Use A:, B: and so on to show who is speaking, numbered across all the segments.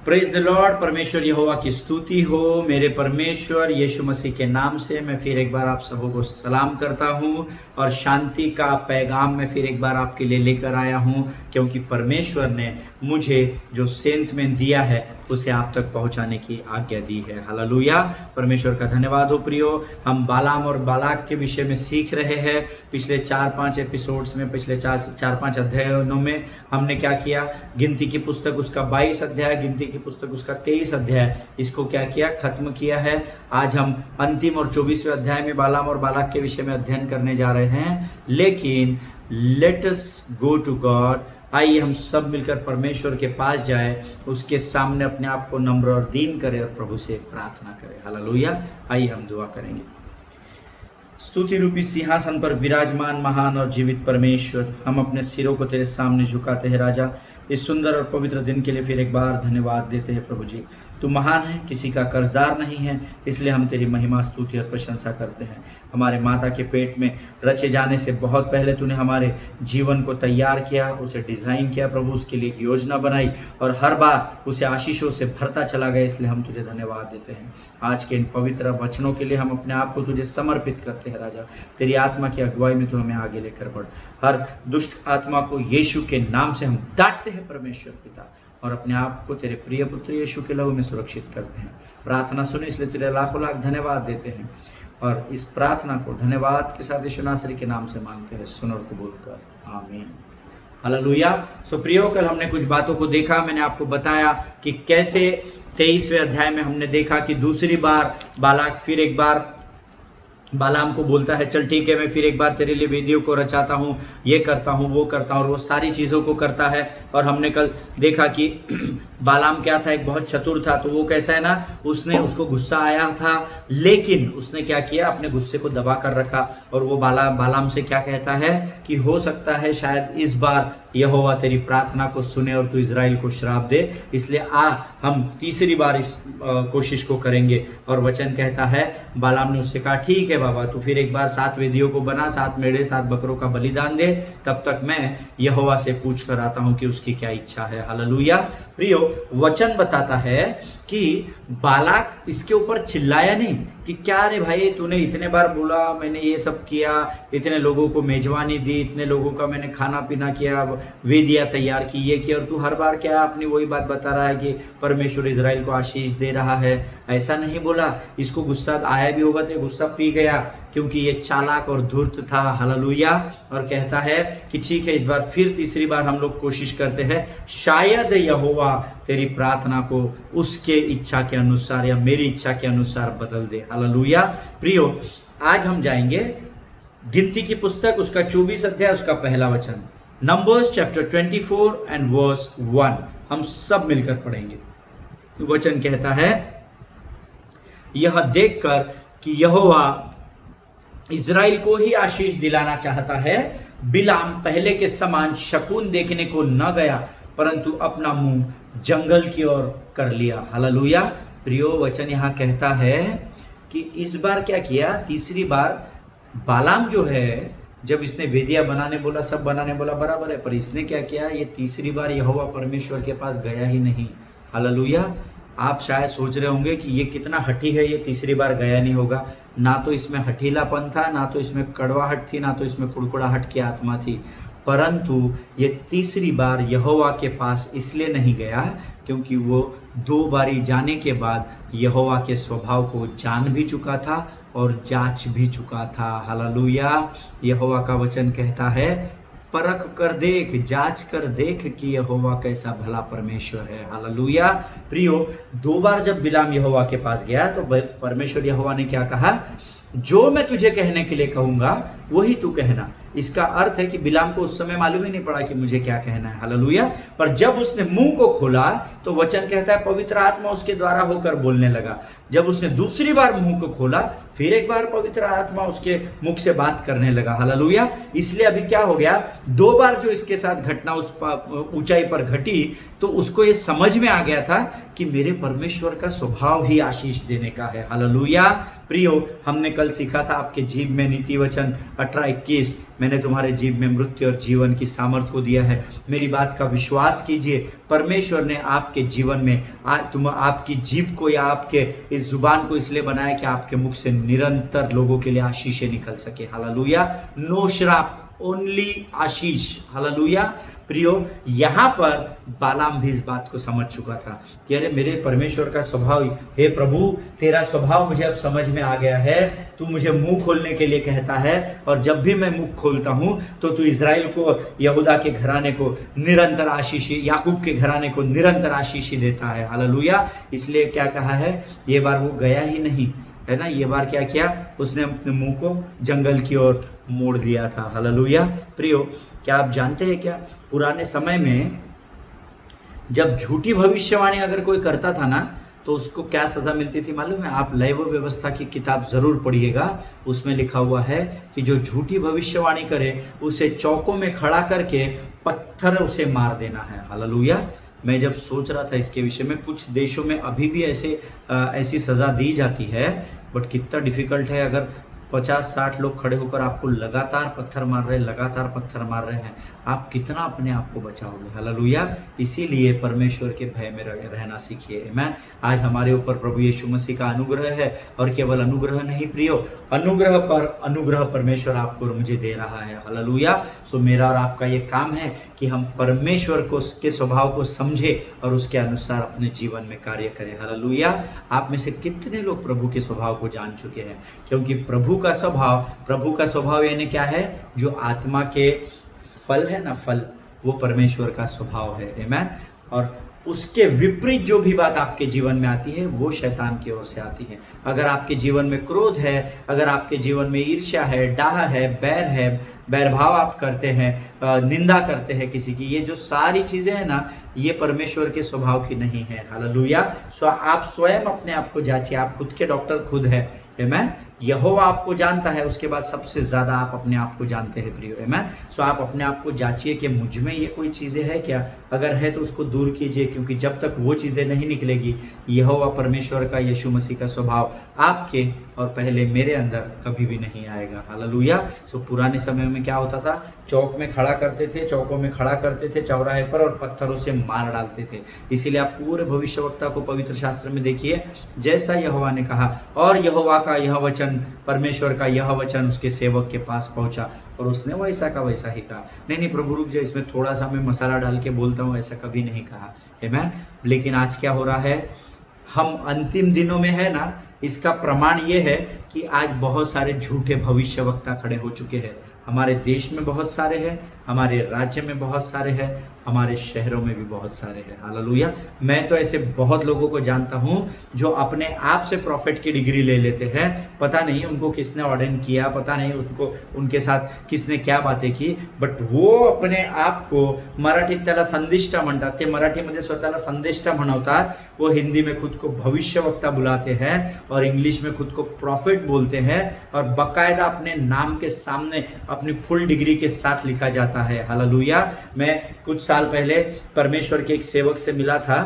A: Praise the Lord. परमेश्वर यहोवा की स्तुति हो। मेरे परमेश्वर यीशु मसीह के नाम से मैं फिर एक बार आप सबों को सलाम करता हूं और शांति का पैगाम मैं फिर एक बार आपके लिए लेकर आया हूं, क्योंकि परमेश्वर ने मुझे जो सेंट में दिया है उसे आप तक पहुंचाने की आज्ञा दी है। हालेलुया। परमेश्वर का धन्यवाद हो प्रियो। हम बालाम और बालाक के विषय में सीख रहे हैं। पिछले 4-5 एपिसोड्स में, पिछले 4-5 अध्यायों में हमने क्या किया? गिनती की पुस्तक उसका 22 अध्याय, गिनती की पुस्तक उसका 23 अध्याय, इसको क्या किया? खत्म किया है। आज हम अंतिम और 24वें अध्याय में बालाम और बालाक के विषय में अध्ययन करने जा रहे हैं। लेकिन let us go to God. आइए हम सब मिलकर परमेश्वर के पास जाए, उसके सामने अपने आप को नम्र और दीन करें और प्रभु से प्रार्थना करें। हालेलुया। आइए हम दुआ करेंगे। स्तुति रूपी सिंहासन पर विराजमान महान और जीवित परमेश्वर, हम अपने सिरों को तेरे सामने झुकाते हैं राजा। इस सुंदर और पवित्र दिन के लिए फिर एक बार धन्यवाद देते हैं प्रभु जी। तू महान है, किसी का कर्जदार नहीं है, इसलिए हम तेरी महिमा, स्तुति और प्रशंसा करते हैं। हमारे माता के पेट में रचे जाने से बहुत पहले तूने हमारे जीवन को तैयार किया, उसे डिज़ाइन किया प्रभु, उसके लिए एक योजना बनाई और हर बार उसे आशीषों से भरता चला गया, इसलिए हम तुझे धन्यवाद देते हैं। आज के इन पवित्र वचनों के लिए हम अपने आप को तुझे समर्पित करते हैं राजा। तेरी आत्मा की अगुवाई में तू हमें आगे लेकर बढ़। हर दुष्ट आत्मा को यीशु के नाम से हम डांटते हैं परमेश्वर पिता, और अपने आप को तेरे प्रिय पुत्र यीशु के लहू में सुरक्षित करते हैं। प्रार्थना सुने इसलिए तेरे लाखों लाख धन्यवाद देते हैं, और इस प्रार्थना को धन्यवाद के साथ यीशु नासरी के नाम से मांगते हैं, सुन और कबूल कर, आमीन। हालेलुया। सो प्रियो, कल हमने कुछ बातों को देखा। मैंने आपको बताया कि कैसे 23वें अध्याय में हमने देखा कि दूसरी बार बालाक फिर एक बार बालाम को बोलता है, चल ठीक है, मैं फिर एक बार तेरे लिए वेदियों को रचाता हूँ, ये करता हूँ, वो करता हूँ, और वो सारी चीज़ों को करता है। और हमने कल देखा कि बालाम क्या था? एक बहुत चतुर था। तो वो कैसा है ना, उसको गुस्सा आया था, लेकिन उसने क्या किया? अपने गुस्से को दबा कर रखा, और वो बालाम से क्या कहता है कि हो सकता है शायद इस बार यहोवा तेरी प्रार्थना को सुने और तू इज़राइल को श्राप दे, इसलिए हम तीसरी बार इस कोशिश को करेंगे। और वचन कहता है, बालाम ने उससे कहा, ठीक है बाबा, तू फिर एक बार 7 वेदियों को बना, 7 मेढ़े 7 बकरों का बलिदान दे, तब तक मैं यहोवा से पूछ कर आता हूँ कि उसकी क्या इच्छा है। हालेलुया। प्रियो, वचन बताता है कि बालाक इसके ऊपर चिल्लाया नहीं कि क्या रे भाई, तूने इतने बार बोला, मैंने ये सब किया, इतने लोगों को मेजबानी दी, इतने लोगों का मैंने खाना पीना किया, वेदियाँ तैयार की, ये किया, और तू हर बार क्या अपनी वही बात बता रहा है कि परमेश्वर इज़राइल को आशीष दे रहा है। ऐसा नहीं बोला। इसको गुस्सा आया भी होगा तो गुस्सा पी गया, क्योंकि ये चालाक और धूर्त था। हालेलुया। और कहता है कि ठीक है, इस बार फिर तीसरी बार हम लोग कोशिश करते हैं, शायद यहोवा तेरी प्रार्थना को उसके इच्छा के अनुसार या मेरी इच्छा के अनुसार बदल दे। हालेलुया। प्रियो, आज हम जाएंगे गिनती की पुस्तक, उसका 24 अध्याय, उसका पहला वचन, नंबर्स चैप्टर 24 एंड वर्स 1। हम सब मिलकर पढ़ेंगे। वचन कहता है, यह देखकर कि यहोवा इज़राइल को ही आशीष दिलाना चाहता है, बिलाम पहले के समान शकुन देखने को न गया, परंतु अपना मुंह जंगल की ओर कर लिया। हालेलुया। प्रियो, वचन यहाँ कहता है कि इस बार क्या किया? तीसरी बार बालाम जो है, जब इसने वेदियाँ बनाने बोला, सब बनाने बोला, बराबर है, पर इसने क्या किया? ये तीसरी बार यहोवा परमेश्वर के पास गया ही नहीं। हालेलुया। आप शायद सोच रहे होंगे कि ये कितना हठी है, ये तीसरी बार गया नहीं होगा। ना तो इसमें हठीलापन था, ना तो इसमें कड़वाहट थी, ना तो इसमें कुड़कुड़ाहट की आत्मा थी, परंतु ये तीसरी बार यहोवा के पास इसलिए नहीं गया क्योंकि वो 2 बारी जाने के बाद यहोवा के स्वभाव को जान भी चुका था और जांच भी चुका था। हालेलुया। यहोवा का वचन कहता है, परख कर देख, जांच कर देख कि यहोवा कैसा भला परमेश्वर है। हालेलुया। प्रियो, 2 बार जब बिलाम यहोवा के पास गया तो परमेश्वर यहोवा ने क्या कहा? जो मैं तुझे कहने के लिए कहूंगा वही तू कहना। इसका अर्थ है कि बिलाम को उस समय मालूम ही नहीं पड़ा कि मुझे क्या कहना है। हालेलुया। पर जब उसने मुंह को खोला तो वचन कहता है पवित्र आत्मा उसके द्वारा होकर बोलने लगा। जब उसने दूसरी बार मुंह को खोला, फिर एक बार पवित्र आत्मा उसके मुख से बात करने लगा। हालेलुया। इसलिए अभी क्या हो गया? 2 बार जो इसके साथ घटना उस ऊंचाई पर घटी तो उसको ये समझ में आ गया था कि मेरे परमेश्वर का स्वभाव ही आशीष देने का है। हालेलुया। प्रियो, हमने कल सीखा था आपके जीभ में नीति वचन 18:21, मैंने तुम्हारे जीभ में मृत्यु और जीवन की सामर्थ को दिया है। मेरी बात का विश्वास कीजिए, परमेश्वर ने आपके जीवन में आपकी जीभ को या आपके इस जुबान को इसलिए बनाया कि आपके मुख से निरंतर लोगों के लिए आशीषें निकल सके। हालेलुया। नो श्राप, ओनली आशीष। हालेलुया। प्रियो, यहाँ पर बालाम भी इस बात को समझ चुका था कि अरे मेरे परमेश्वर का स्वभाव, हे प्रभु तेरा स्वभाव मुझे अब समझ में आ गया है। तू मुझे मुंह खोलने के लिए कहता है और जब भी मैं मुंह खोलता हूँ तो तू इज़राइल को, यहूदा के घराने को निरंतर आशीष, याकूब के घराने को निरंतर आशीष देता है। हालेलुया। इसलिए क्या कहा है, ये बार वो गया ही नहीं, है ना, ये बार क्या किया, उसने अपने मुंह को जंगल की ओर मोड़ दिया था। हालेलुया। प्रियो, क्या आप जानते हैं क्या, पुराने समय में जब झूठी भविष्यवाणी अगर कोई करता था ना तो उसको क्या सजा मिलती थी मालूम है? आप लैव व्यवस्था की किताब जरूर पढ़िएगा, उसमें लिखा हुआ है कि जो झूठी भविष्यवाणी करे उसे चौकों में खड़ा करके पत्थर उसे मार देना है। हालेलुया। मैं जब सोच रहा था इसके विषय में, कुछ देशों में अभी भी ऐसी सज़ा दी जाती है, बट कितना डिफिकल्ट है अगर 50-60 लोग खड़े होकर आपको लगातार पत्थर मार रहे हैं, आप कितना अपने आप को बचाओगे। हालेलुया। इसीलिए परमेश्वर के भय में रहना सीखिए। आमीन। आज हमारे ऊपर प्रभु यीशु मसीह का अनुग्रह है, और केवल अनुग्रह नहीं प्रियो, अनुग्रह पर अनुग्रह परमेश्वर आपको मुझे दे रहा है। हालेलुया। सो मेरा और आपका ये काम है कि हम परमेश्वर को, उसके स्वभाव को समझे और उसके अनुसार अपने जीवन में कार्य करें। हालेलुया। आप में से कितने लोग प्रभु के स्वभाव को जान चुके हैं? क्योंकि प्रभु का स्वभाव यानी क्या है, जो आत्मा के फल है ना, फल, वो परमेश्वर का स्वभाव है। आमीन। और उसके विपरीत जो भी बात आपके जीवन में आती है वो शैतान की ओर से आती है। अगर आपके जीवन में क्रोध है, अगर आपके जीवन में ईर्ष्या है, डाह है, बैरभाव आप करते हैं, निंदा करते हैं किसी की, ये जो सारी चीजें हैं ना, ये परमेश्वर के स्वभाव की नहीं है। हालेलुया। सो आप स्वयं अपने आप को जांचिए, आप खुद के डॉक्टर खुद है। आमीन। यहोवा आपको जानता है, उसके बाद सबसे ज्यादा आप अपने आप को जानते हैं प्रियो। आमीन। सो आप अपने आप को जांचिए कि मुझ में ये कोई चीजें है क्या, अगर है तो उसको दूर कीजिए, क्योंकि जब तक वो चीजें नहीं निकलेगी, यहोवा परमेश्वर का, यीशु मसीह का स्वभाव आपके और पहले मेरे अंदर कभी भी नहीं आएगा। हालेलुया। सो पुराने समय में क्या होता था, चौकों में खड़ा करते थे चौराहे पर, और पत्थरों से मार डालते थे। इसीलिए आप पूरे भविष्यवक्ता को पवित्र शास्त्र में देखिए, जैसा यहोवा ने कहा, और यहोवा का यह वचन, परमेश्वर का यह वचन उसके सेवक के पास पहुंचा, और उसने वैसा का वैसा ही कहा। नहीं प्रभु रुक जाए, इसमें थोड़ा सा मैं मसाला डाल के बोलता हूँ, ऐसा कभी नहीं कहा। आमीन। लेकिन आज क्या हो रहा है, हम अंतिम दिनों में है ना, इसका प्रमाण ये है कि आज बहुत सारे झूठे भविष्यवक्ता खड़े हो चुके हैं। हमारे देश में बहुत सारे हैं, हमारे राज्य में बहुत सारे हैं, हमारे शहरों में भी बहुत सारे हैं। हालेलुया। मैं तो ऐसे बहुत लोगों को जानता हूं जो अपने आप से प्रॉफिट की डिग्री ले लेते हैं, पता नहीं उनको किसने ऑर्डन किया, पता नहीं उनको उनके साथ किसने क्या बातें की, बट वो अपने आप को, मराठीत त्याला संदिष्टा म्हणतात, ते मराठीमध्ये स्वतःला संदिष्टा म्हणवतात, वो हिंदी में खुद को भविष्यवक्ता बुलाते हैं और इंग्लिश में खुद को प्रॉफिट बोलते हैं, और बाकायदा अपने नाम के सामने अपनी फुल डिग्री के साथ लिखा जाता है। हालेलुया। मैं कुछ साल पहले परमेश्वर के एक सेवक से मिला था,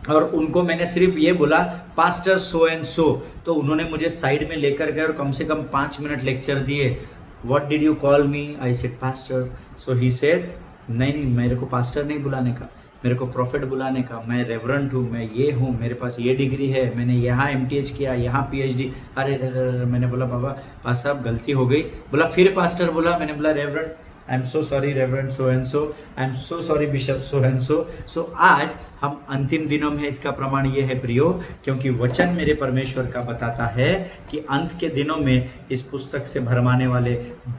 A: और उनको मैंने सिर्फ ये बोला, पास्टर सो एंड सो, तो उन्होंने मुझे साइड में लेकर गए और कम से कम 5 मिनट लेक्चर दिए। What did you call me? I said pastor. So he said, नहीं मेरे को पास्टर नहीं बुलाने का, मेरे को प्रॉफिट बुलाने का, मैं रेवरेंट हूँ, मैं ये हूँ, मेरे पास ये डिग्री है, मैंने यहाँ MTH किया, यहाँ PhD। अरे मैंने बोला बाबा पास साहब गलती हो गई। बोला फिर पास्टर बोला, मैंने बोला reverend, I am so sorry reverend so and so, I am so sorry bishop so and so. So आज हम अंतिम दिनों में, इसका प्रमाण ये है प्रियो, क्योंकि वचन मेरे परमेश्वर का बताता है कि अंत के दिनों में इस पुस्तक से भरमाने वाले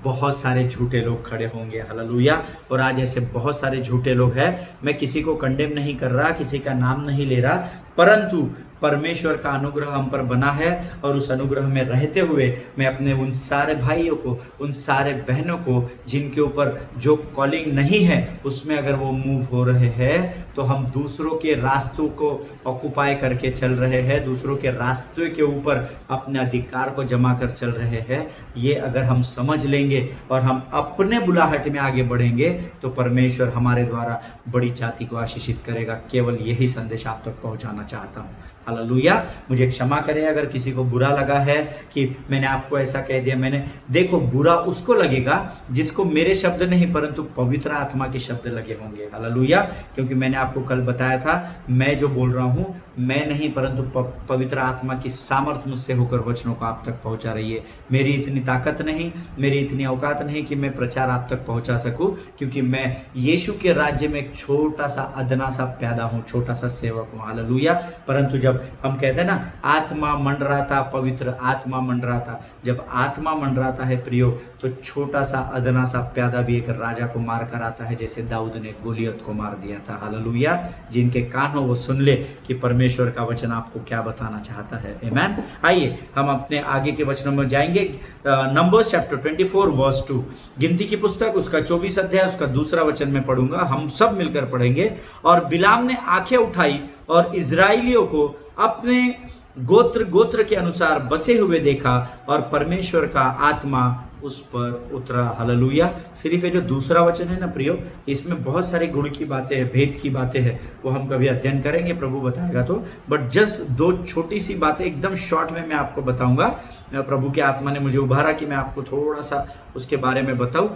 A: बहुत सारे झूठे लोग खड़े होंगे। हालेलुया। और आज ऐसे बहुत सारे झूठे लोग हैं। मैं किसी को कंडेम नहीं कर रहा, किसी का नाम नहीं ले रहा, परंतु परमेश्वर का अनुग्रह हम पर बना है, और उस अनुग्रह में रहते हुए मैं अपने उन सारे भाइयों को, उन सारे बहनों को जिनके ऊपर जो कॉलिंग नहीं है उसमें अगर वो मूव हो रहे हैं, तो हम दूसरों दूसरों के रास्तों को ऑक्युपाई करके चल रहे हैं, दूसरों के रास्ते के ऊपर अपने अधिकार को जमा कर चल रहे हैं, ये अगर हम समझ लेंगे और हम अपने बुलाहट में आगे बढ़ेंगे तो परमेश्वर हमारे द्वारा बड़ी जाति को आशीषित करेगा। केवल यही संदेश आप तक पहुंचाना चाहता हूं। हालेलुया। मुझे क्षमा करें अगर किसी को बुरा लगा है कि मैंने आपको ऐसा कह दिया। मैंने देखो, बुरा उसको लगेगा जिसको मेरे शब्द नहीं परंतु पवित्र आत्मा के शब्द लगे होंगे। हालेलुया। क्योंकि मैंने आपको कल बताया था, मैं जो बोल रहा हूं मैं नहीं परंतु पवित्र आत्मा की सामर्थ्य मुझसे होकर वचनों को आप तक पहुंचा रही है। मेरी इतनी ताकत नहीं, मेरी इतनी औकात नहीं कि मैं प्रचार आप तक पहुंचा सकूं, क्योंकि मैं यीशु के राज्य में एक छोटा सा अदना सा प्यादा हूं, छोटा सा सेवक हूं। हालेलुया। परंतु जब हम कहते हैं ना, आत्मा मंडराता, पवित्र आत्मा मंडराता, जब आत्मा मंडराता है प्रियो, तो छोटा सा अदना सा प्यादा भी एक राजा को मार कर आता है, जैसे दाऊद ने गोलियत को मार दिया था। हालेलुया। जिनके कान हो वो सुन ले कि परमेश्वर का वचन आपको क्या बताना चाहता है। आमीन। आइए हम अपने आगे के वचनों में जाएंगे। नंबर्स चैप्टर 24 वर्स 2, गिनती की पुस्तक उसका 24 अध्याय उसका दूसरा वचन में पढ़ूंगा, हम सब मिलकर पढ़ेंगे। और बिलाम ने आंखें उठाई और इजराइलियों को अपने गोत्र गोत्र के अनुसार बसे हुए देखा और परमेश्वर का आत्मा उस पर उतरा। हालेलुया। सिर्फ ये जो दूसरा वचन है ना प्रियो, इसमें बहुत सारे गुण की बातें हैं, भेद की बातें हैं, वो हम कभी अध्ययन करेंगे, प्रभु बताएगा तो। बट जस्ट दो छोटी सी बातें एकदम शॉर्ट में मैं आपको बताऊंगा। प्रभु के आत्मा ने मुझे उभारा कि मैं आपको थोड़ा सा उसके बारे में बताऊं।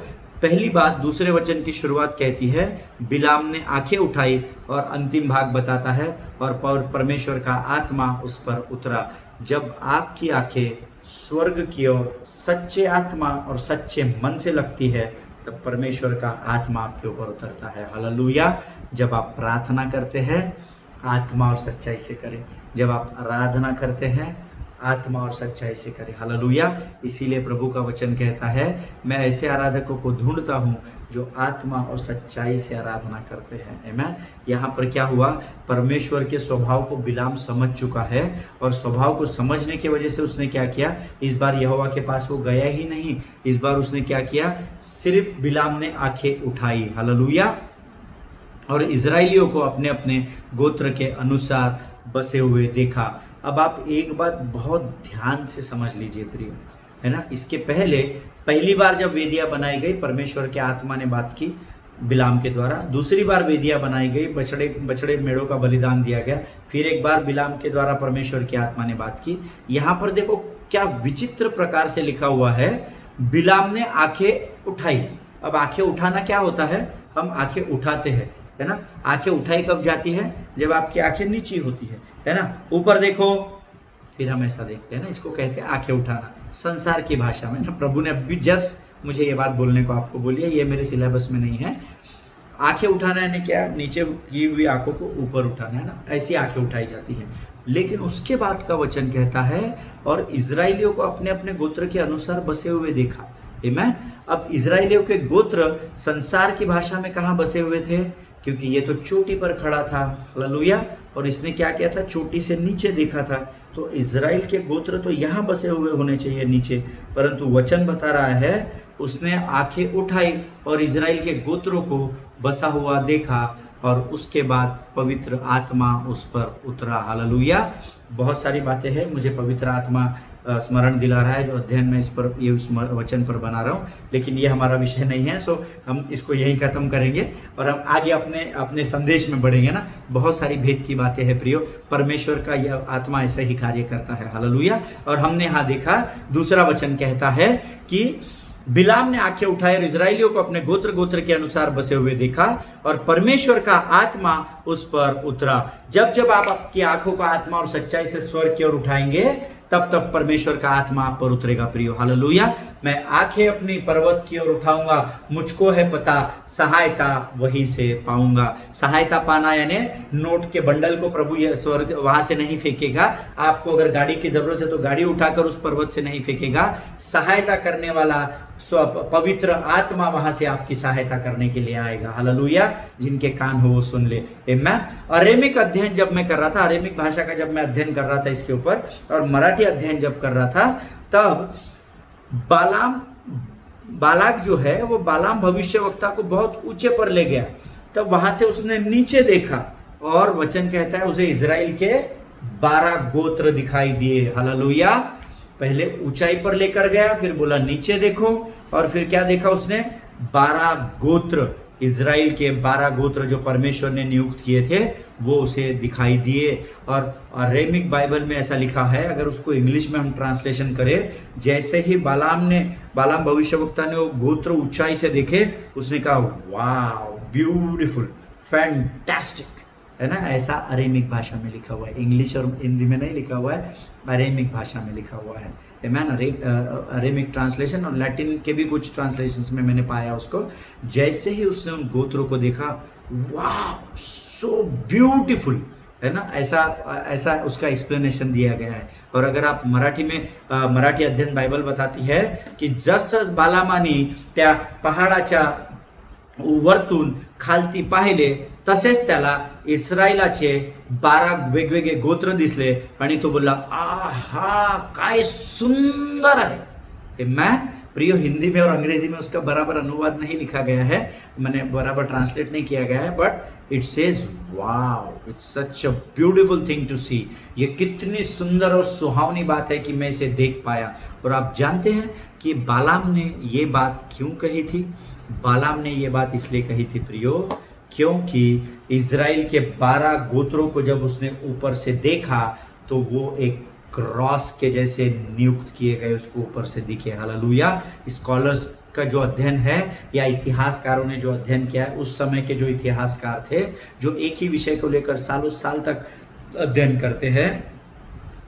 A: पहली बात, दूसरे वचन की शुरुआत कहती है, बिलाम ने आंखें उठाई, और अंतिम भाग बताता है और परमेश्वर का आत्मा उस पर उतरा। जब आपकी आंखें स्वर्ग की ओर सच्चे आत्मा और सच्चे मन से लगती है, तब परमेश्वर का आत्मा आपके ऊपर उतरता है। हालेलुया। जब आप प्रार्थना करते हैं, आत्मा और सच्चाई से करें। जब आप आराधना करते हैं, आत्मा और सच्चाई से करें। हालेलुया। इसीलिए प्रभु का वचन कहता है, मैं ऐसे आराधकों को ढूंढता हूं जो आत्मा और सच्चाई से आराधना करते हैं। आमीन। यहाँ पर क्या हुआ, परमेश्वर के स्वभाव को बिलाम समझ चुका है, और स्वभाव को समझने की वजह से उसने क्या किया, इस बार यहोवा के पास वो गया ही नहीं। इस बार उसने क्या किया, सिर्फ बिलाम ने आंखें उठाई। हालेलुया। और इजराइलियों को अपने अपने गोत्र के अनुसार बसे हुए देखा। अब आप एक बात बहुत ध्यान से समझ लीजिए प्रिय, है ना। इसके पहले पहली बार जब वेदियां बनाई गई, परमेश्वर के आत्मा ने बात की बिलाम के द्वारा। दूसरी बार वेदियां बनाई गई, बछड़े मेढ़ों का बलिदान दिया गया। फिर एक बार बिलाम के द्वारा परमेश्वर की आत्मा ने बात की। यहाँ पर देखो क्या विचित्र प्रकार से लिखा हुआ है, बिलाम ने आंखें उठाई। अब आंखें उठाना क्या होता है, हम आंखें उठाते हैं, है ना। आंखें उठाई कब जाती है, जब आपकी आंखें नीची होती है ना। ऊपर देखो, फिर हम ऐसा देखते हैं ना, इसको कहते हैं आंखें उठाना संसार की भाषा में ना। प्रभु ने अभी जस्ट मुझे ये बात बोलने को आपको बोली है, ये मेरे सिलेबस में नहीं है। आंखें उठाना यानी क्या, नीचे की हुई आंखों को ऊपर उठाना, है ना, ऐसी आंखें उठाई जाती हैं। लेकिन उसके बाद का वचन कहता है, और इजराइलियों को अपने अपने गोत्र के अनुसार बसे हुए देखा। आमीन। अब इजराइलियों के गोत्र संसार की भाषा में कहाँ बसे हुए थे, क्योंकि ये तो चोटी पर खड़ा था। हालेलुया। और इसने क्या किया था, चोटी से नीचे देखा था। तो इजराइल के गोत्र तो यहाँ बसे हुए होने चाहिए नीचे, परंतु वचन बता रहा है उसने आंखें उठाई और इजराइल के गोत्रों को बसा हुआ देखा, और उसके बाद पवित्र आत्मा उस पर उतरा। हालेलुया। बहुत सारी बातें हैं, मुझे पवित्र आत्मा स्मरण दिला रहा है जो अध्ययन में इस पर, ये उस वचन पर बना रहा हूँ, लेकिन ये हमारा विषय नहीं है। सो हम इसको यहीं खत्म करेंगे और हम आगे अपने संदेश में बढ़ेंगे ना। बहुत सारी भेद की बातें हैं प्रियो, परमेश्वर का यह आत्मा ऐसे ही कार्य करता है। हालेलुया। और हमने यहाँ देखा, दूसरा वचन कहता है कि बिलाम ने आंखें उठाई और इजराइलियों को अपने गोत्र गोत्र के अनुसार बसे हुए देखा, और परमेश्वर का आत्मा उस पर उतरा। जब जब आप आपकी आंखों का आत्मा और सच्चाई से स्वर्ग की ओर उठाएंगे, तब तब परमेश्वर का आत्मा आप पर उतरेगा प्रियो। हालेलुया। मैं आंखें अपनी पर्वत की ओर उठाऊंगा, मुझको है पता सहायता वहीं से पाऊंगा। सहायता पाना यानी नोट के बंडल को प्रभु ये स्वर्ग वहां से नहीं फेंकेगा। आपको अगर गाड़ी की जरूरत है तो गाड़ी उठाकर उस पर्वत से नहीं फेंकेगा। सहायता करने वाला पवित्र आत्मा वहां से आपकी सहायता करने के लिए आएगा। हालेलुया। जिनके कान हो वो सुन ले। आमीन। अरेमिक अध्ययन जब मैं कर रहा था, अरेमिक भाषा का जब मैं अध्ययन कर रहा था इसके ऊपर, और मराठी अध्ययन जब कर रहा था, तब बालाक जो है वो बालाम भविष्यवक्ता को बहुत ऊंचे पर ले गया। तब वहां से उसने नीचे देखा और वचन कहता है उसे इजराइल के 12 गोत्र दिखाई दिए। हालेलुया। पहले ऊंचाई पर लेकर गया, फिर बोला नीचे देखो, और फिर क्या देखा उसने? 12 गोत्र, इजराइल के 12 गोत्र जो परमेश्वर ने नियुक्त किए थे वो उसे दिखाई दिए। और अरेमिक बाइबल में ऐसा लिखा है, अगर उसको इंग्लिश में हम ट्रांसलेशन करें, जैसे ही बालाम भविष्यवक्ता ने वो गोत्र ऊंचाई से देखे, उसने कहा वाव, ब्यूटीफुल, फैंटास्टिक, है ना। ऐसा अरेमिक भाषा में लिखा हुआ है, इंग्लिश और हिंदी में नहीं लिखा हुआ है, अरेमिक भाषा में लिखा हुआ है। मैन अरेमिक ट्रांसलेशन और लैटिन के भी कुछ ट्रांसलेशंस में मैंने पाया उसको। जैसे ही उसने उन गोत्रों को देखा, वाह सो ब्यूटीफुल, है ना, ऐसा उसका एक्सप्लेनेशन दिया गया है। और अगर आप मराठी में मराठी अध्ययन बाइबल बताती है कि जसं बालामानी त्या पहाडाच्या वरतून खालती पाहिले, तसेच त्याला इस्रायलाचे 12 वेगवेगळे गोत्र दिसले आणि तो बोलला आहा काय सुंदर है। मैन प्रियो, हिंदी में और अंग्रेजी में उसका बराबर अनुवाद नहीं लिखा गया है, मैंने बराबर ट्रांसलेट नहीं किया गया है, but it says wow, it's such a beautiful thing to see. ये कितनी सुंदर और सुहावनी बात है कि मैं इसे देख पाया। और आप जानते हैं कि बालाम ने ये बात क्यों कही थी? बालाम ने ये बात इसलिए कही थी प्रियो, क्योंकि इजराइल के 12 गोत्रों को जब उसने ऊपर से देखा तो वो एक क्रॉस के जैसे नियुक्त किए गए उसको ऊपर से दिखे। हालेलुया। स्कॉलर्स का जो अध्ययन है या इतिहासकारों ने जो अध्ययन किया है, उस समय के जो इतिहासकार थे जो एक ही विषय को लेकर सालों साल तक अध्ययन करते हैं,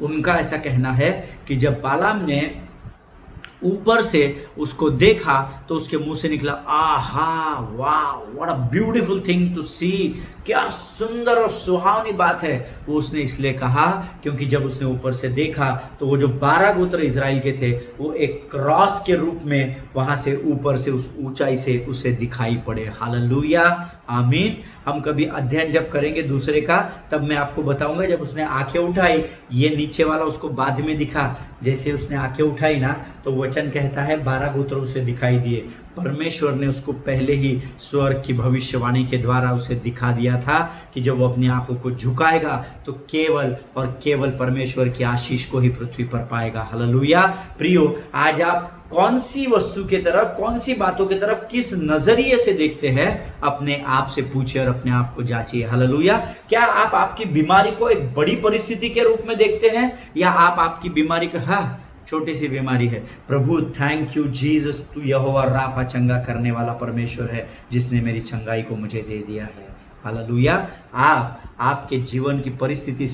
A: उनका ऐसा कहना है कि जब बालाम ने ऊपर से उसको देखा तो उसके मुंह से निकला आहा वाह, what a beautiful thing to see, क्या सुंदर और सुहावनी बात है। वो उसने इसलिए कहा क्योंकि जब उसने ऊपर से देखा तो वो जो 12 गोत्र इजराइल के थे वो एक क्रॉस के रूप में वहां से ऊपर से उस ऊंचाई से उसे दिखाई पड़े। हालेलुया, आमीन। हम कभी अध्ययन जब करेंगे दूसरे का, तब मैं आपको बताऊंगा जब उसने आंखें उठाई, ये नीचे वाला उसको बाद में दिखा। जैसे उसने आंखें उठाई ना, तो वचन कहता है 12 गोत्र उसे दिखाई दिए। परमेश्वर ने उसको पहले ही स्वर्ग की भविष्यवाणी के द्वारा उसे दिखा दिया था कि जब वो अपनी आंखों को झुकाएगा तो केवल और केवल परमेश्वर की आशीष को ही पृथ्वी पर पाएगा। हालेलुया। प्रियो, आज आप कौन सी वस्तु की तरफ, कौन सी बातों की तरफ, किस नजरिए से देखते हैं, अपने आप से पूछिए और अपने आप को जांचिए। हालेलुया। क्या आप आपकी बीमारी को एक बड़ी परिस्थिति के रूप में देखते हैं, या आप आपकी बीमारी को छोटी सी बीमारी है, प्रभु थैंक यू जीसस, तू यहोवा राफा, चंगा करने वाला परमेश्वर है जिसने मेरी चंगाई को मुझे दे दिया है। हालेलुया। आप आपके जीवन की परिस्थिति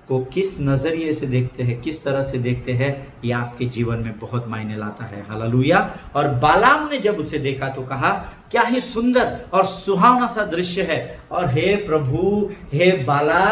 A: को किस नजरिए से देखते हैं, किस तरह से देखते हैं, यह आपके जीवन में बहुत मायने लाता है। हालेलुया। और बालाम ने जब उसे देखा तो कहा क्या ही सुंदर और सुहावना सा दृश्य है, और हे प्रभु, हे बाला,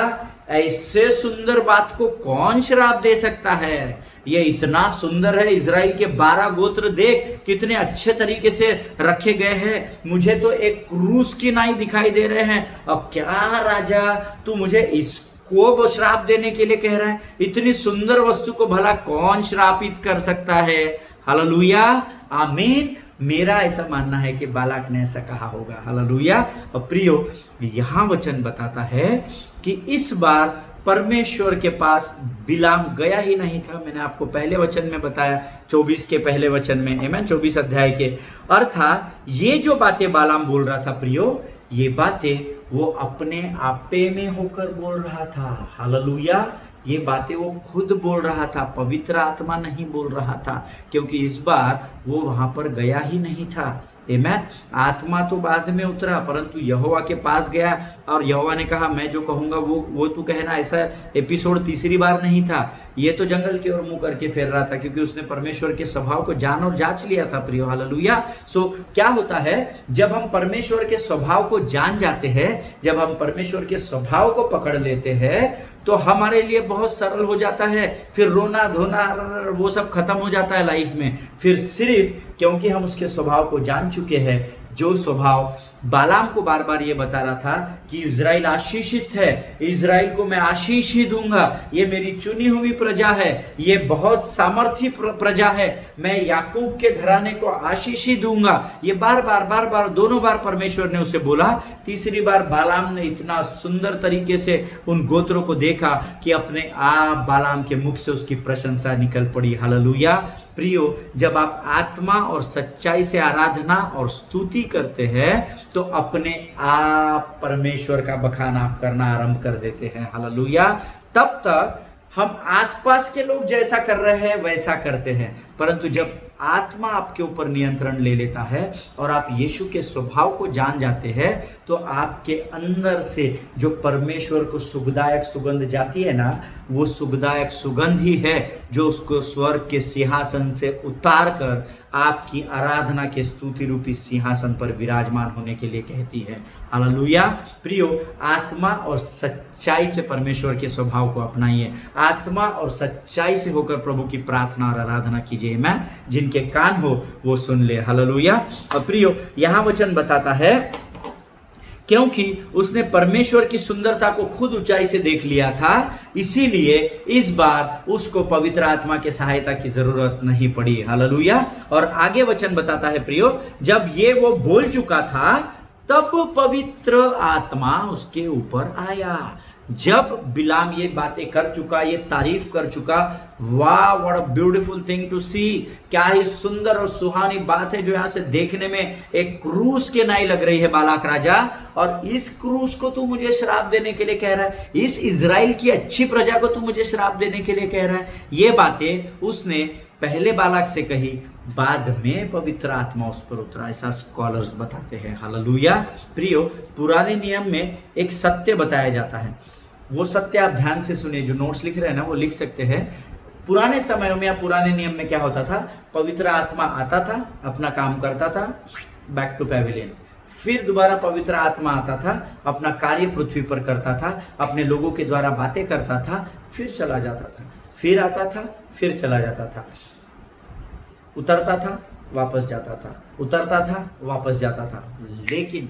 A: ऐसे सुंदर बात को कौन श्राप दे सकता है? ये इतना सुंदर है, इजराइल के 12 गोत्र देख कितने अच्छे तरीके से रखे गए हैं, मुझे तो एक क्रूस की नाई दिखाई दे रहे हैं, और क्या राजा तू मुझे इसको श्राप देने के लिए कह रहा है? इतनी सुंदर वस्तु को भला कौन श्रापित कर सकता है? हालेलुया, आमीन। मेरा ऐसा मानना है कि बालाक ने ऐसा कहा होगा। हालेलुया। और प्रियो, यहां वचन बताता है कि इस बार परमेश्वर के पास बिलाम गया ही नहीं था। मैंने आपको पहले वचन में बताया, 24 के पहले वचन में, आमीन, 24 अध्याय के। अर्थात ये जो बातें बालाम बोल रहा था प्रियो, ये बातें वो अपने आपे में होकर बोल रहा था। हालेलुया। ये बातें वो खुद बोल रहा था, पवित्र आत्मा नहीं बोल रहा था, क्योंकि इस बार वो वहां पर गया ही नहीं था। आमीन। आत्मा तो बाद में उतरा, परंतु यहोवा के पास गया, और यहोवा ने कहा मैं जो कहूंगा वो तू कहना। ऐसा एपिसोड तीसरी बार नहीं था, ये तो जंगल की ओर मुंह करके फेर रहा था, क्योंकि उसने परमेश्वर के स्वभाव को जान और जांच लिया था प्रियो। हालेलुया। सो क्या होता है, जब हम परमेश्वर के स्वभाव को जान जाते हैं, जब हम परमेश्वर के स्वभाव को पकड़ लेते हैं, तो हमारे लिए बहुत सरल हो जाता है। फिर रोना धोना वो सब खत्म हो जाता है लाइफ में। फिर सिर्फ क्योंकि हम उसके स्वभाव को जान चुके हैं, जो स्वभाव बालाम को बार बार ये बता रहा था कि इज़राइल आशीषित है, इज़राइल को मैं आशीष ही दूंगा, ये मेरी चुनी हुई प्रजा है, ये बहुत सामर्थी प्रजा है, मैं याकूब के घराने को आशीष ही दूंगा। ये बार बार दोनों बार परमेश्वर ने उसे बोला। तीसरी बार बालाम ने इतना सुंदर तरीके से उन गोत्रों को देखा कि अपने आप बालाम के मुख से उसकी प्रशंसा निकल पड़ी। हालेलुया। प्रियो, जब आप आत्मा और सच्चाई से आराधना और स्तुति करते हैं तो अपने आप परमेश्वर का बखान आप करना आरंभ कर देते हैं। हालेलुया। तब तक हम आसपास के लोग जैसा कर रहे हैं वैसा करते हैं, परंतु जब आत्मा आपके ऊपर नियंत्रण ले लेता है और आप यीशु के स्वभाव को जान जाते हैं तो आपके अंदर से जो परमेश्वर को सुखदायक सुगंध जाती है ना, वो सुखदायक सुगंध ही है जो उसको स्वर्ग के सिंहासन से उतार कर आपकी आराधना के स्तुति रूपी सिंहासन पर विराजमान होने के लिए कहती है। हालेलुया। प्रियो, आत्मा और सच्चाई से परमेश्वर के स्वभाव को अपनाइए, आत्मा और सच्चाई से होकर प्रभु की प्रार्थना और आराधना कीजिए। मैं जिनके कान हो वो सुन ले। हालेलुया। और प्रियो, यहां वचन बताता है क्योंकि उसने परमेश्वर की सुंदरता को खुद ऊंचाई से देख लिया था, इसीलिए इस बार उसको पवित्र आत्मा की सहायता की जरूरत नहीं पड़ी। हालेलुया। और आगे वचन बताता है प्रियो, जब ये वो बोल चुका था तब पवित्र आत्मा उसके ऊपर आया। जब बिलाम ये बातें कर चुका, ये तारीफ कर चुका, वाह what a beautiful thing to see, क्या ही सुंदर और सुहानी बात है जो यहां से देखने में एक क्रूस के नाई लग रही है बालाक राजा, और इस क्रूस को तू मुझे श्राप देने के लिए कह रहा है, इस इजराइल की अच्छी प्रजा को तू मुझे श्राप देने के लिए कह रहा है। ये बातें उसने पहले बालाक से कही, बाद में पवित्र आत्मा उस पर उतरा, ऐसा स्कॉलर्स बताते हैं। हालेलुया। प्रियो, पुराने नियम में एक सत्य बताया जाता है, वो सत्य आप ध्यान से सुनिए, जो नोट्स लिख रहे हैं ना वो लिख सकते हैं। पुराने समयों में या पुराने नियम में क्या होता था, पवित्र आत्मा आता था, अपना काम करता था, बैक टू पैविलियन, फिर दोबारा पवित्र आत्मा आता था, अपना कार्य पृथ्वी पर करता था, अपने लोगों के द्वारा बातें करता था, फिर चला जाता था, फिर आता था, फिर चला जाता था, उतरता था, वापस जाता था, उतरता था, वापस जाता था। लेकिन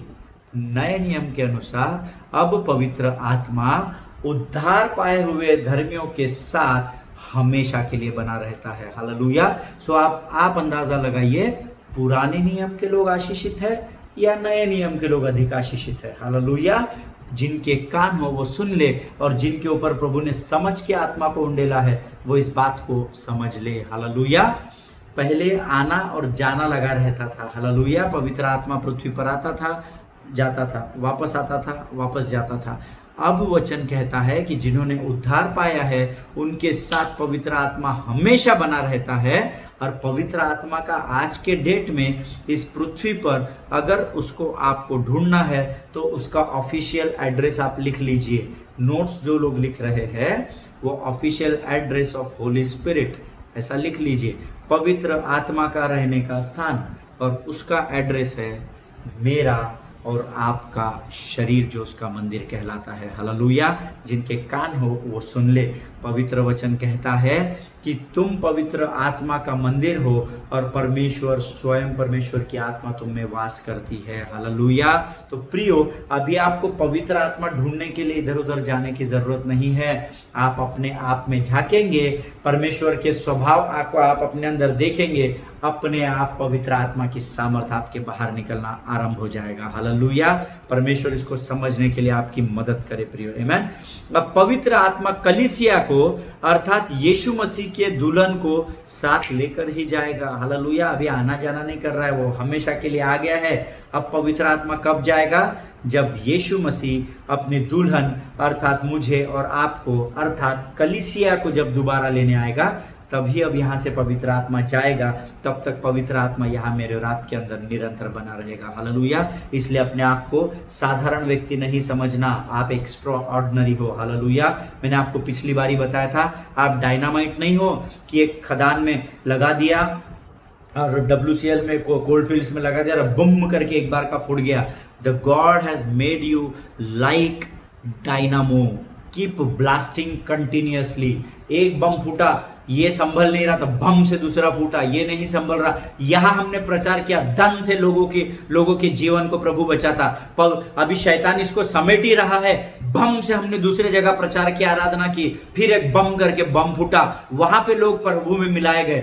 A: नए नियम के अनुसार अब पवित्र आत्मा उद्धार पाए हुए धर्मियों के साथ हमेशा के लिए बना रहता है। हालेलुया। सो आप अंदाजा लगाइए, पुराने नियम के लोग आशीषित है या नए नियम के लोग अधिक आशीषित है। हालेलुया। जिनके कान हो वो सुन ले, और जिनके ऊपर प्रभु ने समझ के आत्मा को उंडेला है वो इस बात को समझ ले। हालेलुया। पहले आना और जाना लगा रहता था। हालेलुया। पवित्र आत्मा पृथ्वी पर आता था, जाता था, वापस आता था, वापस जाता था। अब वचन कहता है कि जिन्होंने उद्धार पाया है उनके साथ पवित्र आत्मा हमेशा बना रहता है, और पवित्र आत्मा का आज के डेट में इस पृथ्वी पर अगर उसको आपको ढूंढना है तो उसका ऑफिशियल एड्रेस आप लिख लीजिए। नोट्स जो लोग लिख रहे हैं वो official address of Holi spirit ऐसा लिख लीजिए, पवित्र आत्मा का रहने का स्थान, और उसका एड्रेस है मेरा और आपका शरीर जो उसका मंदिर कहलाता है। हालेलुया। जिनके कान हो वो सुन ले। पवित्र वचन कहता है कि तुम पवित्र आत्मा का मंदिर हो और परमेश्वर स्वयं, परमेश्वर की आत्मा तुम में वास करती है। हालेलुया। तो प्रियो, अभी आपको पवित्र आत्मा ढूंढने के लिए इधर उधर जाने की जरूरत नहीं है। आप अपने आप में झांकेंगे, परमेश्वर के स्वभाव को आप अपने अंदर देखेंगे, अपने आप पवित्र आत्मा की सामर्थ आपके बाहर निकलना आरंभ हो जाएगा। हालेलुया। परमेश्वर इसको समझने के लिए आपकी मदद करे प्रियो। आमीन। अब पवित्र आत्मा कलीसिया को अर्थात यीशु मसीह के दुल्हन को साथ लेकर ही जाएगा। हालेलुया। अभी आना जाना नहीं कर रहा है, वो हमेशा के लिए आ गया है। अब पवित्र आत्मा कब जाएगा? जब यीशु मसीह अपनी दुल्हन अर्थात मुझे और आपको अर्थात कलीसिया को जब दोबारा लेने आएगा, तभी अब यहाँ से पवित्र आत्मा जाएगा। तब तक पवित्र आत्मा यहाँ मेरे और आपके अंदर निरंतर बना रहेगा। हालेलुया। इसलिए अपने आप को साधारण व्यक्ति नहीं समझना, आप एक्स्ट्रा ऑर्डिनरी हो। हालेलुया। मैंने आपको पिछली बारी बताया था, आप डायनामाइट नहीं हो कि एक खदान में लगा दिया और WCL में कोल्ड फील्ड्स में लगा दिया और बम करके एक बार का फूट गया। The God has made you like dynamo, keep blasting continuously. एक बम फूटा, ये संभल नहीं रहा तो बम से दूसरा फूटा, ये नहीं संभल रहा, यहां हमने प्रचार किया, धन से लोगों के जीवन को प्रभु बचाता। अभी शैतान इसको समेट ही रहा है, बम से हमने दूसरे जगह प्रचार की, आराधना की, फिर एक बम करके बम फूटा, वहां पे लोग प्रभु में मिलाए गए।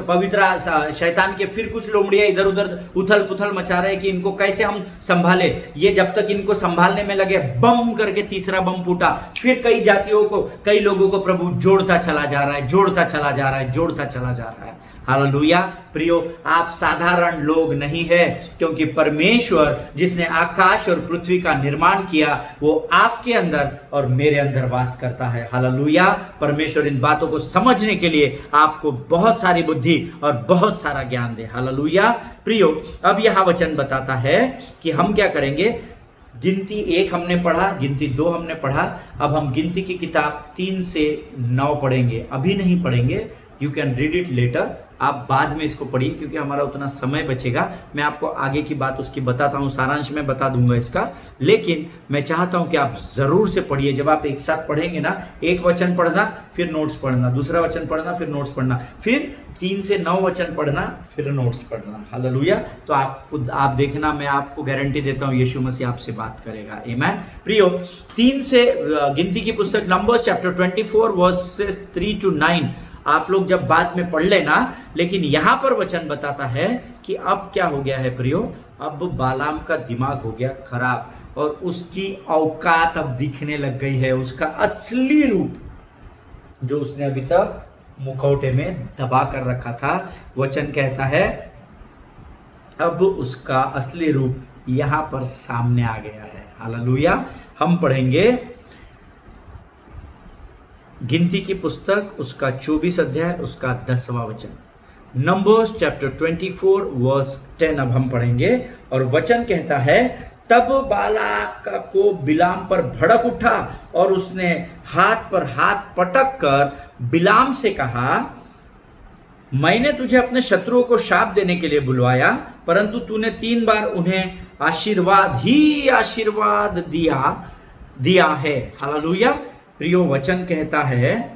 A: पवित्र शैतान के फिर कुछ लोमड़ियां इधर उधर उथल पुथल मचा रहे कि इनको कैसे हम संभाले। ये जब तक इनको संभालने में लगे, बम करके तीसरा बम फूटा, फिर कई जातियों को, कई लोगों को प्रभु जोड़ता चला जा रहा है, जोड़ता चला जा रहा है, जोड़ता चला जा रहा है। हालेलुया। प्रियो, आप साधारण लोग नहीं है, क्योंकि परमेश्वर जिसने आकाश और पृथ्वी का निर्माण किया वो आपके अंदर और मेरे अंदर वास करता है। हालेलुया। परमेश्वर इन बातों को समझने के लिए आपको बहुत सारी बुद्धि और बहुत सारा ज्ञान दे। हालेलुया। प्रियो, अब यहां वचन बताता है कि हम क्या करेंगे। गिनती 1 हमने पढ़ा, गिनती 2 हमने पढ़ा, अब हम गिनती की किताब 3 से 9 पढ़ेंगे। अभी नहीं पढ़ेंगे, you can read it later, आप बाद में इसको पढ़िए, क्योंकि हमारा उतना समय बचेगा। मैं आपको आगे की बात उसकी बताता हूँ, सारांश में बता दूंगा इसका, लेकिन मैं चाहता हूं कि आप जरूर से पढ़िए। जब आप एक साथ पढ़ेंगे ना, एक वचन पढ़ना, फिर नोट्स पढ़ना, दूसरा वचन पढ़ना, फिर नोट्स पढ़ना, फिर 3 से 9 वचन पढ़ना, फिर नोट्स पढ़ना। हालेलुया। तो आप देखना, मैं आपको गारंटी देता हूं यीशु मसीह आपसे बात करेगा। आमीन। प्रियो, 3 से गिनती की पुस्तक नंबर्स चैप्टर 24 वर्सेस 3 to 9 आप लोग जब बाद में पढ़ लेना, लेकिन यहां पर वचन बताता है कि अब क्या हो गया है प्रियो, अब बालाम का दिमाग हो गया खराब और उसकी औकात अब दिखने लग गई है, उसका असली रूप जो उसने अभी तक मुखौटे में दबा कर रखा था। वचन कहता है अब उसका असली रूप यहां पर सामने आ गया है। हालेलुया। हम पढ़ेंगे गिनती की पुस्तक उसका 24 अध्याय उसका 10वां वचन, नंबर्स चैप्टर 24 वर्स 10 अब हम पढ़ेंगे। और वचन कहता है तब बालाक को बिलाम पर भड़क उठा और उसने हाथ पर हाथ पटक कर बिलाम से कहा, मैंने तुझे अपने शत्रुओं को शाप देने के लिए बुलवाया, परंतु तूने 3 बार उन्हें आशीर्वाद ही आशीर्वाद दिया है। हालेलुया। प्रियो, वचन कहता है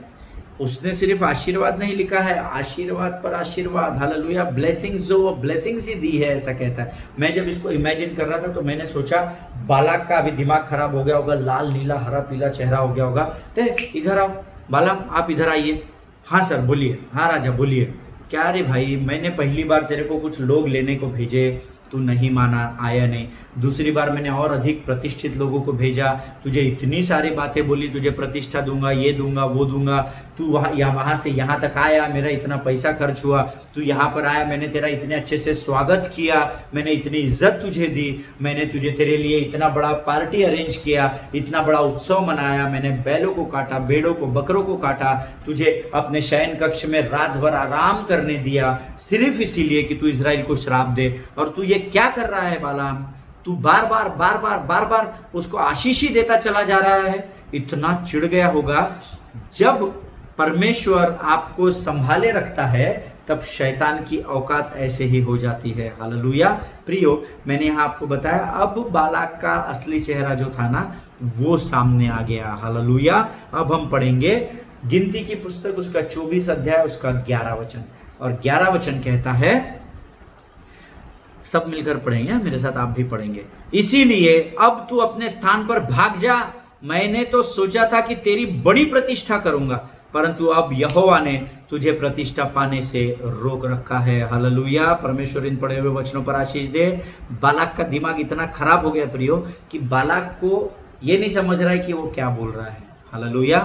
A: उसने सिर्फ आशीर्वाद नहीं लिखा है, आशीर्वाद पर आशीर्वाद। हालेलुया। ब्लेसिंग्स, जो ब्लेसिंग्स ही दी है, ऐसा कहता है। मैं जब इसको इमेजिन कर रहा था तो मैंने सोचा बालाक का अभी दिमाग खराब हो गया होगा, लाल नीला हरा पीला चेहरा हो गया होगा। इधर आओ बालाम, आप इधर आइए। हाँ सर बोलिए। हाँ राजा बोलिए। क्या रे भाई, मैंने पहली बार तेरे को कुछ लोग लेने को भेजे, तू नहीं माना, आया नहीं। दूसरी बार मैंने और अधिक प्रतिष्ठित लोगों को भेजा, तुझे इतनी सारी बातें बोली, तुझे प्रतिष्ठा दूंगा, ये दूंगा, वो दूंगा, तू वहाँ से यहाँ तक आया, मेरा इतना पैसा खर्च हुआ, तू यहाँ पर आया, मैंने तेरा इतने अच्छे से स्वागत किया, मैंने इतनी इज्जत तुझे दी, मैंने तेरे लिए इतना बड़ा पार्टी अरेंज किया, इतना बड़ा उत्सव मनाया, मैंने बैलों को काटा, भेड़ों को, बकरों को काटा, तुझे अपने शयन कक्ष में रात भर आराम करने दिया, सिर्फ इसीलिए कि तू इजराइल को श्राप दे। और तू ये क्या कर रहा है बालाम, तू बार बार उसको आशीष ही देता चला जा रहा है। इतना चिढ़ गया होगा। जब परमेश्वर आपको संभाले रखता है तब शैतान की औकात ऐसे ही हो जाती है। हालेलुया। प्रियो, मैंने यहाँ आपको बताया अब बालाक का असली चेहरा जो था ना वो सामने आ गया। हालेलुया। अब हम पढ़ेंगे गिनती की पुस्तक उसका 24 अध्याय उसका 11 वचन, और 11 वचन कहता है, सब मिलकर पढ़ेंगे, मेरे साथ आप भी पढ़ेंगे। इसीलिए अब तू अपने स्थान पर भाग जा, मैंने तो सोचा था कि तेरी बड़ी प्रतिष्ठा करूंगा, परंतु अब यहोवा ने तुझे प्रतिष्ठा पाने से रोक रखा है। हालेलुया। परमेश्वर इन पढ़े हुए वचनों पर आशीष दे। बालाक का दिमाग इतना खराब हो गया प्रियो कि बालाक को ये नहीं समझ रहा है कि वो क्या बोल रहा है। हालेलुया।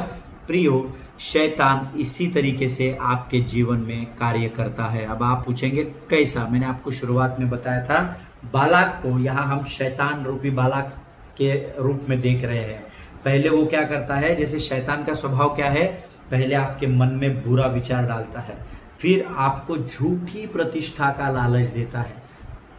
A: प्रियो, शैतान इसी तरीके से आपके जीवन में कार्य करता है। अब आप पूछेंगे कैसा? मैंने आपको शुरुआत में बताया था, बालाक को यहाँ हम शैतान रूपी बालाक के रूप में देख रहे हैं। पहले वो क्या करता है, जैसे शैतान का स्वभाव क्या है, पहले आपके मन में बुरा विचार डालता है, फिर आपको झूठी प्रतिष्ठा का लालच देता है।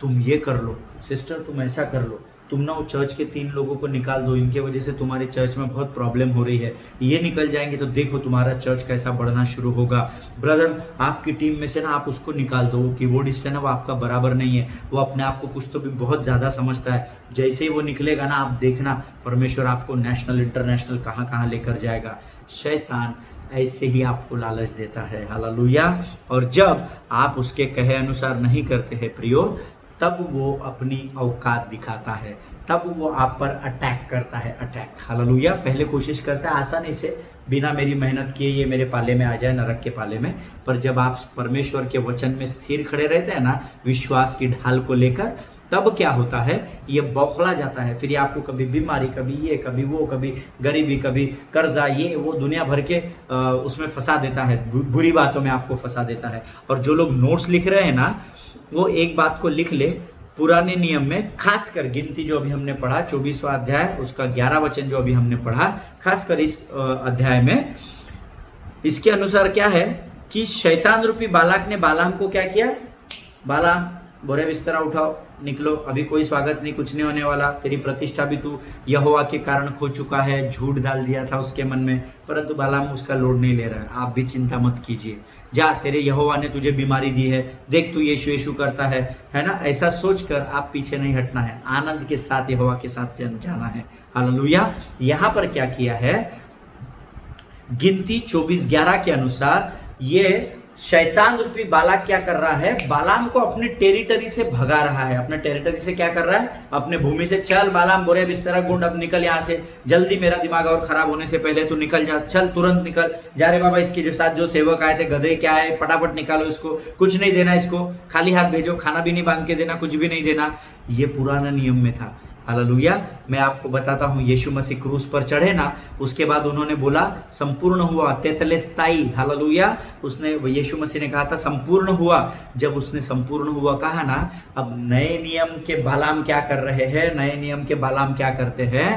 A: तुम ये कर लो सिस्टर, तुम ऐसा कर लो, तुम ना वो चर्च के 3 लोगों को निकाल दो, इनके वजह से तुम्हारे चर्च में बहुत प्रॉब्लम हो रही है, ये निकल जाएंगे तो देखो तुम्हारा चर्च कैसा बढ़ना शुरू होगा। ब्रदर, आपकी टीम में से ना आप उसको निकाल दो, वो कीबोर्डिस्ट है ना, वो आपका बराबर नहीं है, वो अपने आप को कुछ तो भी बहुत ज़्यादा समझता है। जैसे ही वो निकलेगा ना, आप देखना परमेश्वर आपको नेशनल इंटरनेशनल कहाँ कहाँ लेकर जाएगा। शैतान ऐसे ही आपको लालच देता है। हालेलुया। और जब आप उसके कहे अनुसार नहीं करते हैं प्रियो, तब वो अपनी औकात दिखाता है, तब वो आप पर अटैक करता है, अटैक। हालेलुया। पहले कोशिश करता है आसानी से, बिना मेरी मेहनत किए ये मेरे पाले में आ जाए, नरक के पाले में। पर जब आप परमेश्वर के वचन में स्थिर खड़े रहते हैं ना, विश्वास की ढाल को लेकर, तब क्या होता है, ये बौखला जाता है। फिर ये आपको कभी बीमारी, कभी ये, कभी वो, कभी गरीबी, कभी कर्जा, ये वो दुनिया भर के उसमें फंसा देता है, बुरी बातों में आपको फंसा देता है। और जो लोग नोट्स लिख रहे हैं ना, वो एक बात को लिख ले, पुराने नियम में खासकर गिनती जो अभी हमने पढ़ा 24वां अध्याय, उसका 11 वचन जो अभी हमने पढ़ा, खासकर इस अध्याय में, इसके अनुसार क्या है कि शैतान रूपी बालाक ने बालाम को क्या किया, बालाम बोरे बिस्तरा उठाओ, निकलो, अभी कोई स्वागत नहीं, कुछ नहीं होने वाला, तेरी प्रतिष्ठा भी तू यहोवा के कारण खो चुका है। झूठ डाल दिया था उसके मन में, परंतु बालाम उसका लोड नहीं ले रहा है। आप भी चिंता मत कीजिए, जा, तेरे यहोवा ने तुझे बीमारी दी है, देख तू यीशु यीशु करता है ना, ऐसा सोचकर आप पीछे नहीं हटना है, आनंद के साथ यहोवा के साथ जाना है। हालेलुया। यहाँ पर क्या किया है, गिनती 24:11 के अनुसार ये शैतान रूपी बालाक क्या कर रहा है, बालाम को अपनी टेरिटरी से भगा रहा है। अपने टेरिटरी से क्या कर रहा है, अपने भूमि से, चल बालाम बोरे बिस्तरा गुंड, अब निकल यहाँ से जल्दी, मेरा दिमाग और खराब होने से पहले तू निकल जा, चल तुरंत निकल जा रे बाबा। इसके जो साथ जो सेवक आए थे, गधे क्या है, फटाफट निकालो इसको, कुछ नहीं देना इसको, खाली हाथ भेजो, खाना भी नहीं बांध के देना, कुछ भी नहीं देना। ये पुराना नियम में था। हालेलुया। मैं आपको बताता हूँ, यीशु मसीह क्रूस पर चढ़े ना, उसके बाद उन्होंने बोला संपूर्ण हुआ, तेतलेस्ताई। हालेलुया। उसने, यीशु मसीह ने कहा था संपूर्ण हुआ। जब उसने संपूर्ण हुआ कहा ना, अब नए नियम के बालाम क्या कर रहे हैं, नए नियम के बालाम क्या करते हैं,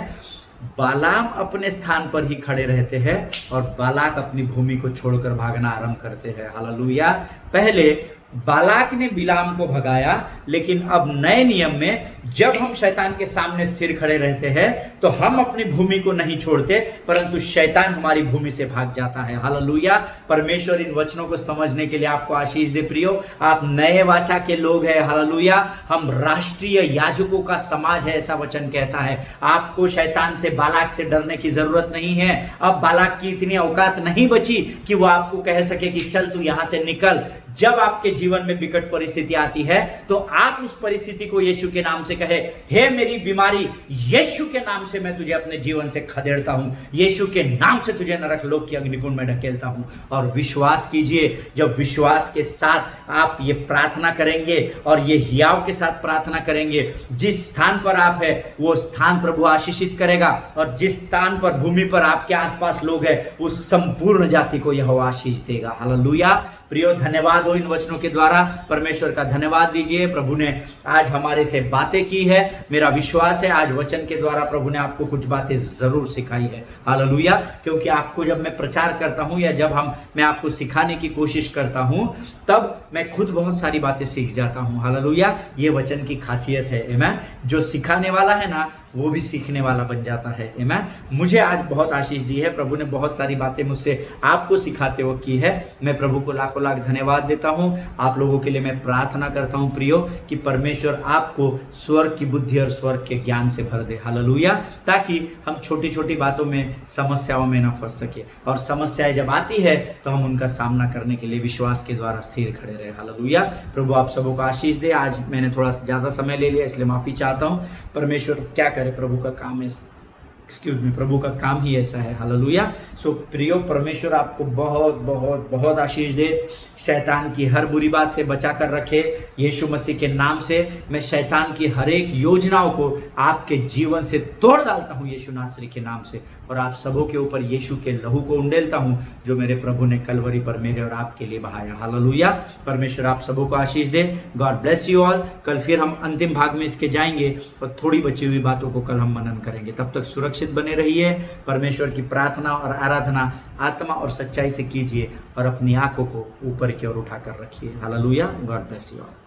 A: बालाम अपने स्थान पर ही खड़े रहते हैं और बालाक अपनी भूमि को छोड़कर भागना आरंभ करते हैं। हालेलुया। पहले बालाक ने बिलाम को भगाया, लेकिन अब नए नियम में जब हम शैतान के सामने स्थिर खड़े रहते हैं तो हम अपनी भूमि को नहीं छोड़ते, परंतु शैतान हमारी भूमि से भाग जाता है। हालेलुया। परमेश्वर इन वचनों को समझने के लिए आपको आशीष दे प्रियो। आप नए वाचा के लोग हैं। हालेलुया। हम राष्ट्रीय याजकों का समाज है, ऐसा वचन कहता है। आपको शैतान से, बालाक से डरने की जरूरत नहीं है। अब बालाक की इतनी औकात नहीं बची कि वो आपको कह सके कि चल तू यहां से निकल। जब आपके जीवन में विकट परिस्थिति आती है तो आप उस परिस्थिति को यीशु के नाम से कहे, हे मेरी बीमारी, यीशु के नाम से मैं तुझे अपने जीवन से खदेड़ता हूं, यीशु के नाम से तुझे नरक लोक की अग्निकुंड में ढकेलता हूं। और विश्वास कीजिए, जब विश्वास के साथ आप ये प्रार्थना करेंगे और ये हियाव के साथ प्रार्थना करेंगे, जिस स्थान पर आप है वो स्थान प्रभु आशीषित करेगा, और जिस स्थान पर, भूमि पर आपके आसपास लोग हैं, उस संपूर्ण जाति को यह आशीष देगा। हालेलुया। प्रियो, धन्यवाद हो इन वचनों के द्वारा, परमेश्वर का धन्यवाद दीजिए। प्रभु ने आज हमारे से बातें की है। मेरा विश्वास है आज वचन के द्वारा प्रभु ने आपको कुछ बातें जरूर सिखाई है। हालेलुया। क्योंकि आपको जब मैं प्रचार करता हूं या जब मैं आपको सिखाने की कोशिश करता हूं, तब मैं खुद बहुत सारी बातें सीख जाता हूं। हालेलुया। ये वचन की खासियत है। आमीन। जो सिखाने वाला है ना, वो भी सीखने वाला बन जाता है। आमीन। मुझे आज बहुत आशीष दी है, प्रभु ने बहुत सारी बातें मुझसे आपको सिखाते हुए की है। मैं प्रभु को लाखों लाख धन्यवाद देता हूं। आप लोगों के लिए मैं प्रार्थना करता हूं प्रियो, कि परमेश्वर आपको स्वर्ग की बुद्धि और स्वर्ग के ज्ञान से भर दे। हालेलुया। ताकि हम छोटी छोटी बातों में, समस्याओं में ना फंस सके, और समस्याएं जब आती है तो हम उनका सामना करने के लिए विश्वास के द्वारा स्थिर खड़े रहे। हालेलुया। प्रभु आप सबों को आशीष दे। आज मैंने थोड़ा ज्यादा समय ले लिया, इसलिए माफी चाहता हूं। परमेश्वर क्या करे, प्रभु का काम है, प्रभु का काम ही ऐसा है। हालेलुया। सो प्रियो, परमेश्वर आपको बहुत बहुत बहुत आशीष दे। शैतान की हर बुरी बात से बचा कर रखे। यीशु मसीह के नाम से मैं शैतान की हर एक योजनाओं को आपके जीवन से तोड़ डालता हूं, यीशु नासरी के नाम से। और आप सबों के ऊपर यीशु के लहू को उंडेलता हूं, जो मेरे प्रभु ने कलवरी पर मेरे और आपके लिए बहाया। हालेलुया। परमेश्वर आप सबों को आशीष दे। God bless you all. कल फिर हम अंतिम भाग में इसके जाएंगे और थोड़ी बची हुई बातों को कल हम मनन करेंगे। तब तक सुरक्षित बने रहिए। परमेश्वर की प्रार्थना और आराधना आत्मा और सच्चाई से कीजिए, और अपनी आंखों को ऊपर की ओर उठाकर रखिए। Hallelujah. God bless you all.